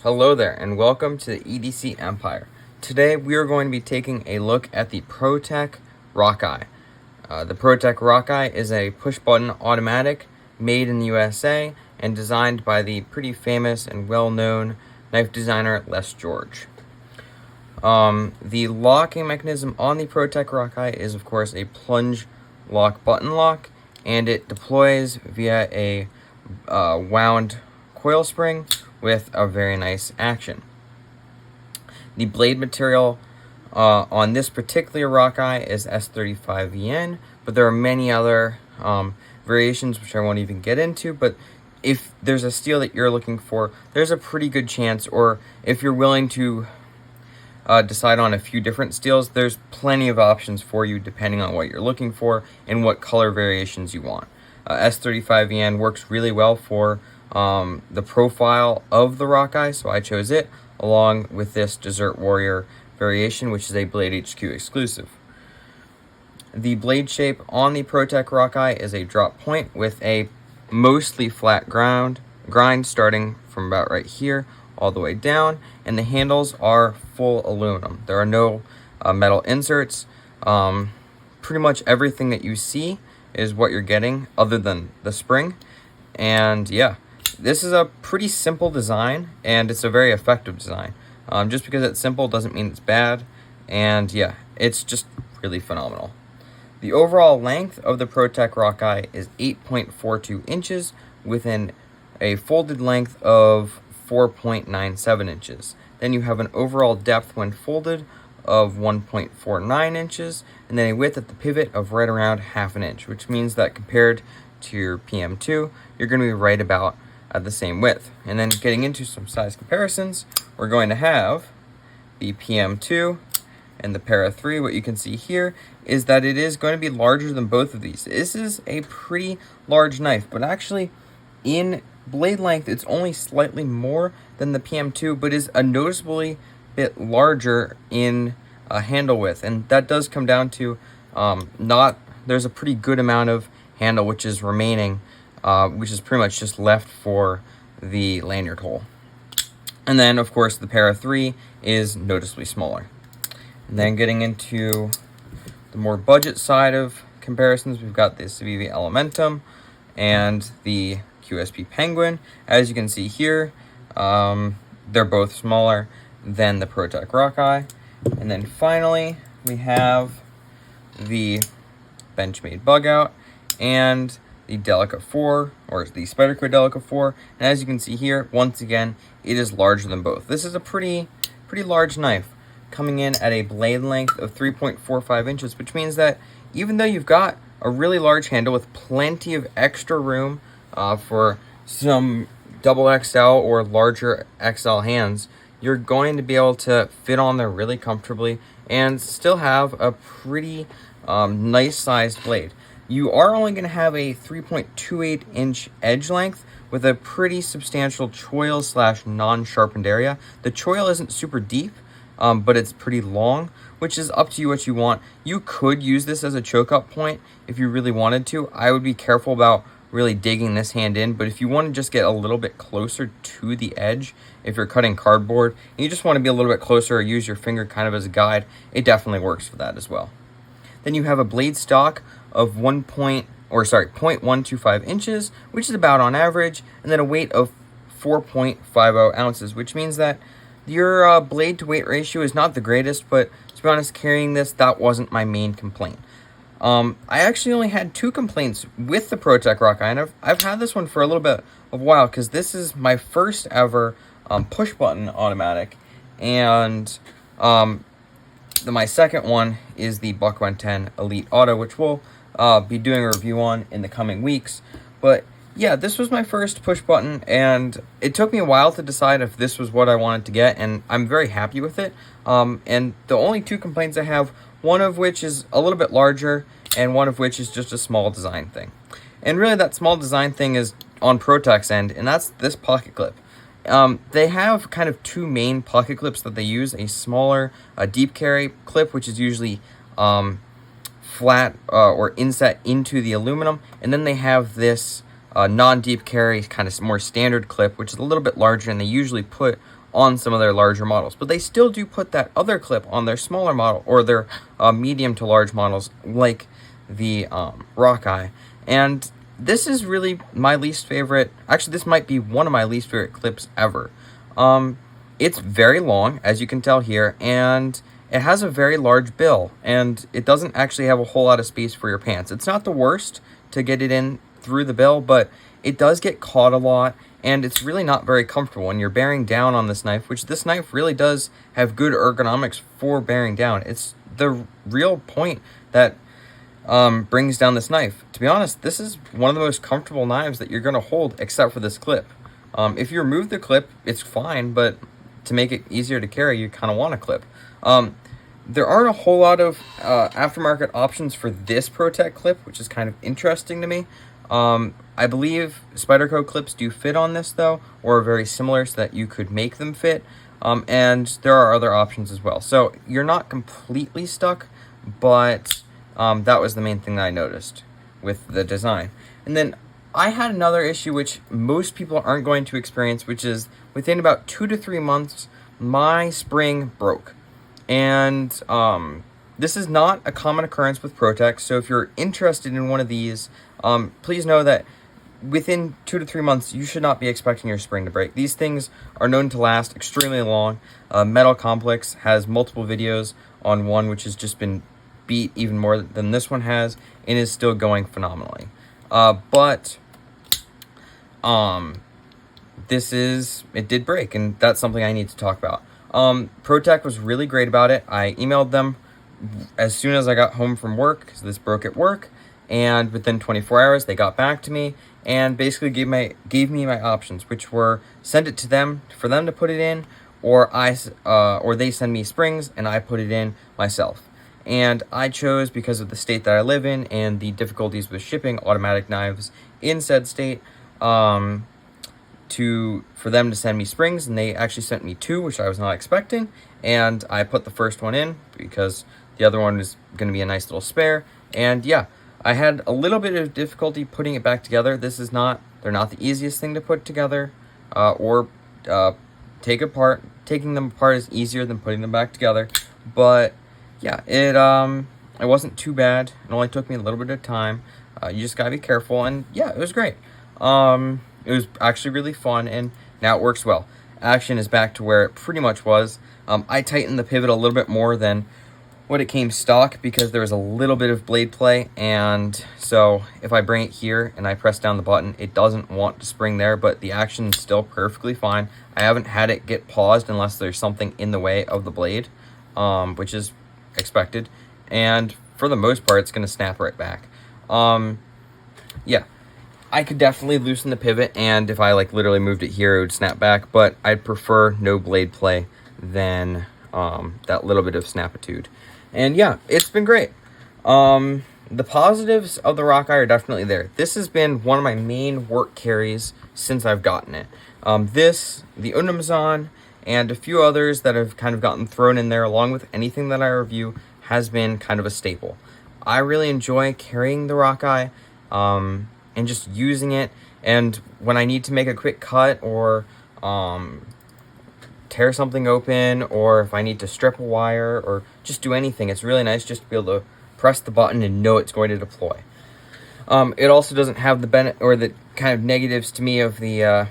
Hello there, and welcome to the EDC Empire. Today we are going to be taking a look at the Pro-Tech Rockeye. The Pro-Tech Rockeye is a push-button automatic made in the USA and designed by the pretty famous and well-known knife designer Les George. The locking mechanism on the Pro-Tech Rockeye is, of course, a plunge lock button lock, and it deploys via a wound coil spring with a very nice action. The blade material on this particular Rockeye is S35VN, but there are many other variations which I won't even get into. But if there's a steel that you're looking for, there's a pretty good chance, or if you're willing to decide on a few different steels, there's plenty of options for you depending on what you're looking for and what color variations you want. S35VN works really well for the profile of the Rockeye, so I chose it along with this Desert Warrior variation, which is a Blade HQ exclusive. The blade shape on the Pro-Tech Rockeye is a drop point with a mostly flat grind starting from about right here all the way down, and the handles are full aluminum. There are no metal inserts. Pretty much everything that you see is what you're getting other than the spring. And yeah, this is a pretty simple design, and it's a very effective design. Just because it's simple doesn't mean it's bad, and yeah, it's just really phenomenal. The overall length of the Pro-Tech Rockeye is 8.42 inches within a folded length of 4.97 inches. Then you have an overall depth when folded of 1.49 inches, and then a width at the pivot of right around half an inch, which means that compared to your PM2, you're going to be right about at the same width. And then getting into some size comparisons, we're going to have the PM2 and the Para 3. What you can see here is that it is going to be larger than both of these. This is a pretty large knife, but actually in blade length, it's only slightly more than the PM2, but is a noticeably bit larger in handle width. And that does come down to there's a pretty good amount of handle which is remaining, which is pretty much just left for the lanyard hole. And then, of course, the Para 3 is noticeably smaller. And then getting into the more budget side of comparisons, we've got the Aviable Elementum and the QSP Penguin. As you can see here, they're both smaller than the Pro-Tech Rockeye. And then finally, we have the Benchmade Bug Out and the Delica 4, or the Spyderco Delica 4. And as you can see here, once again, it is larger than both. This is a pretty large knife, coming in at a blade length of 3.45 inches, which means that even though you've got a really large handle with plenty of extra room for some double XL or larger XL hands, you're going to be able to fit on there really comfortably and still have a pretty nice sized blade. You are only going to have a 3.28 inch edge length with a pretty substantial choil / non-sharpened area. The choil isn't super deep, but it's pretty long, which is up to you what you want. You could use this as a choke up point if you really wanted to. I would be careful about really digging this hand in, but if you want to just get a little bit closer to the edge, if you're cutting cardboard and you just want to be a little bit closer or use your finger kind of as a guide, it definitely works for that as well. Then you have a blade stock of 0.125 inches, which is about on average, and then a weight of 4.50 ounces, which means that your blade to weight ratio is not the greatest, but to be honest, carrying this, that wasn't my main complaint. I actually only had 2 complaints with the Pro-Tech Rockeye, and I've had this one for a little bit of a while because this is my first ever push button automatic, and my second one is the Buck 110 Elite Auto, which we'll be doing a review on in the coming weeks. But yeah, this was my first push button, and it took me a while to decide if this was what I wanted to get, and I'm very happy with it. And the only 2 complaints I have, one of which is a little bit larger, and one of which is just a small design thing. And really that small design thing is on Pro-Tech's end, and that's this pocket clip. They have kind of 2 main pocket clips that they use, a smaller deep carry clip, which is usually flat or inset into the aluminum, and then they have this non-deep carry kind of more standard clip, which is a little bit larger, and they usually put on some of their larger models, but they still do put that other clip on their smaller model or their medium to large models, like the Rockeye. And this is really my least favorite. Actually, this might be one of my least favorite clips ever. It's very long, as you can tell here, and it has a very large bill, and it doesn't actually have a whole lot of space for your pants. It's not the worst to get it in through the bill, but it does get caught a lot, and it's really not very comfortable when you're bearing down on this knife, which this knife really does have good ergonomics for bearing down. It's the real point that brings down this knife. To be honest, this is one of the most comfortable knives that you're going to hold, except for this clip. If you remove the clip, it's fine, but to make it easier to carry, you kind of want a clip. There aren't a whole lot of aftermarket options for this Pro-Tech clip, which is kind of interesting to me. I believe Spyderco clips do fit on this, though, or are very similar, so that you could make them fit. And there are other options as well. So you're not completely stuck, but that was the main thing that I noticed with the design. And then I had another issue which most people aren't going to experience, which is within about 2 to 3 months, my spring broke. And this is not a common occurrence with Pro-Tech, so if you're interested in one of these, please know that within 2 to 3 months, you should not be expecting your spring to break. These things are known to last extremely long. Metal Complex has multiple videos on one which has just been beat even more than this one has, and is still going phenomenally. It did break, and that's something I need to talk about. Pro-Tech was really great about it. I emailed them as soon as I got home from work, because this broke at work, and within 24 hours, they got back to me and basically gave me my options, which were send it to them for them to put it in, or they send me springs and I put it in myself. And I chose, because of the state that I live in and the difficulties with shipping automatic knives in said state, for them to send me springs, and they actually sent me 2, which I was not expecting, and I put the first one in because the other one is going to be a nice little spare. And yeah, I had a little bit of difficulty putting it back together. They're not the easiest thing to put together or take apart. Taking them apart is easier than putting them back together, but yeah, it wasn't too bad. It only took me a little bit of time. You just gotta be careful, and yeah, it was great. It was actually really fun, and now it works well. Action is back to where it pretty much was. I tightened the pivot a little bit more than what it came stock because there was a little bit of blade play, and so if I bring it here and I press down the button, it doesn't want to spring there, but the action is still perfectly fine. I haven't had it get paused unless there's something in the way of the blade, which is expected, and for the most part, it's going to snap right back. Yeah, I could definitely loosen the pivot, and if I literally moved it here, it would snap back, but I'd prefer no blade play than that little bit of snapitude. And yeah, it's been great. The positives of the Rockeye are definitely there. This has been one of my main work carries since I've gotten it. The Unamazon, and a few others that have kind of gotten thrown in there along with anything that I review has been kind of a staple. I really enjoy carrying the Rockeye and just using it, and when I need to make a quick cut or tear something open, or if I need to strip a wire or just do anything, it's really nice just to be able to press the button and know it's going to deploy. It also doesn't have the kind of negatives to me of the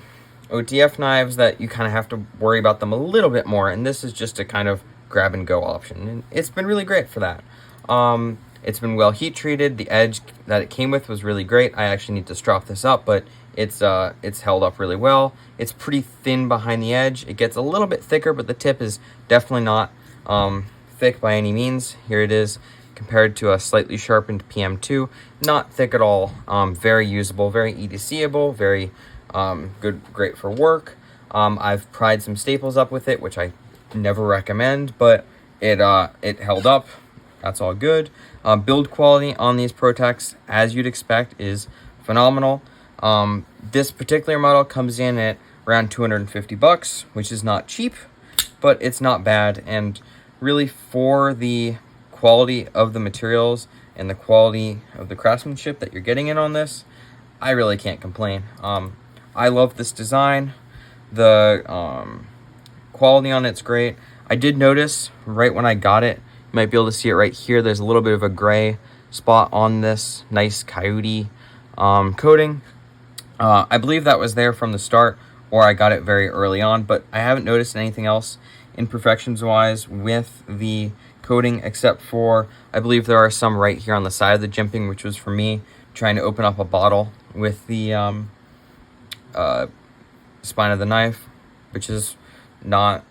OTF knives that you kind of have to worry about them a little bit more, and this is just a kind of grab and go option, and it's been really great for that. It's been well heat treated. The edge that it came with was really great. I actually need to strop this up, but it's held up really well. It's pretty thin behind the edge. It gets a little bit thicker, but the tip is definitely not thick by any means. Here it is compared to a slightly sharpened PM2. Not thick at all. Very usable, very EDCable, very great for work. I've pried some staples up with it, which I never recommend, but it held up. That's all good. Build quality on these Pro-Techs, as you'd expect, is phenomenal. This particular model comes in at around $250, which is not cheap, but it's not bad. And really, for the quality of the materials and the quality of the craftsmanship that you're getting in on this, I really can't complain. I love this design. The quality on it's great. I did notice right when I got it, you might be able to see it right here, there's a little bit of a gray spot on this nice coyote coating. I believe that was there from the start, or I got it very early on, but I haven't noticed anything else imperfections wise with the coating, except for I believe there are some right here on the side of the jimping, which was for me trying to open up a bottle with the spine of the knife, which is not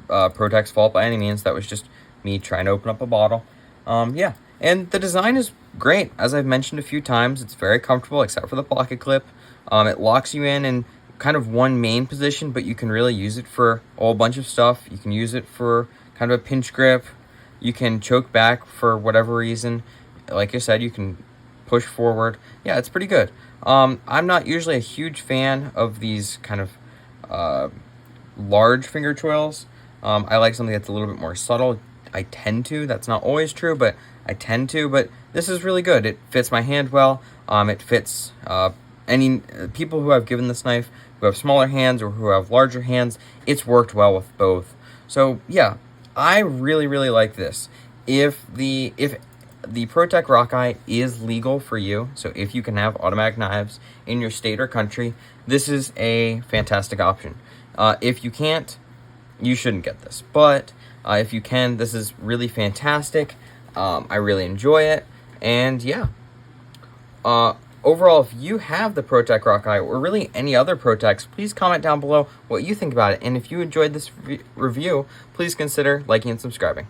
Pro-Tech's fault by any means. That was just me trying to open up a bottle. Yeah, and the design is great. As I've mentioned a few times, it's very comfortable except for the pocket clip. It locks you in kind of one main position, but you can really use it for a whole bunch of stuff. You can use it for kind of a pinch grip. You can choke back for whatever reason. Like I said, you can push forward. Yeah, it's pretty good. I'm not usually a huge fan of these kind of large finger choils. I like something that's a little bit more subtle. I tend to. That's not always true, but I tend to. But this is really good. It fits my hand well. It fits any people who have given this knife, who have smaller hands or who have larger hands. It's worked well with both. So yeah, I really, really like this. If the Pro-Tech Rockeye is legal for you, so if you can have automatic knives in your state or country, this is a fantastic option. If you can't, you shouldn't get this. But if you can, this is really fantastic. I really enjoy it. And yeah. Overall, if you have the Pro-Tech Rockeye or really any other Pro-Techs, please comment down below what you think about it. And if you enjoyed this review, please consider liking and subscribing.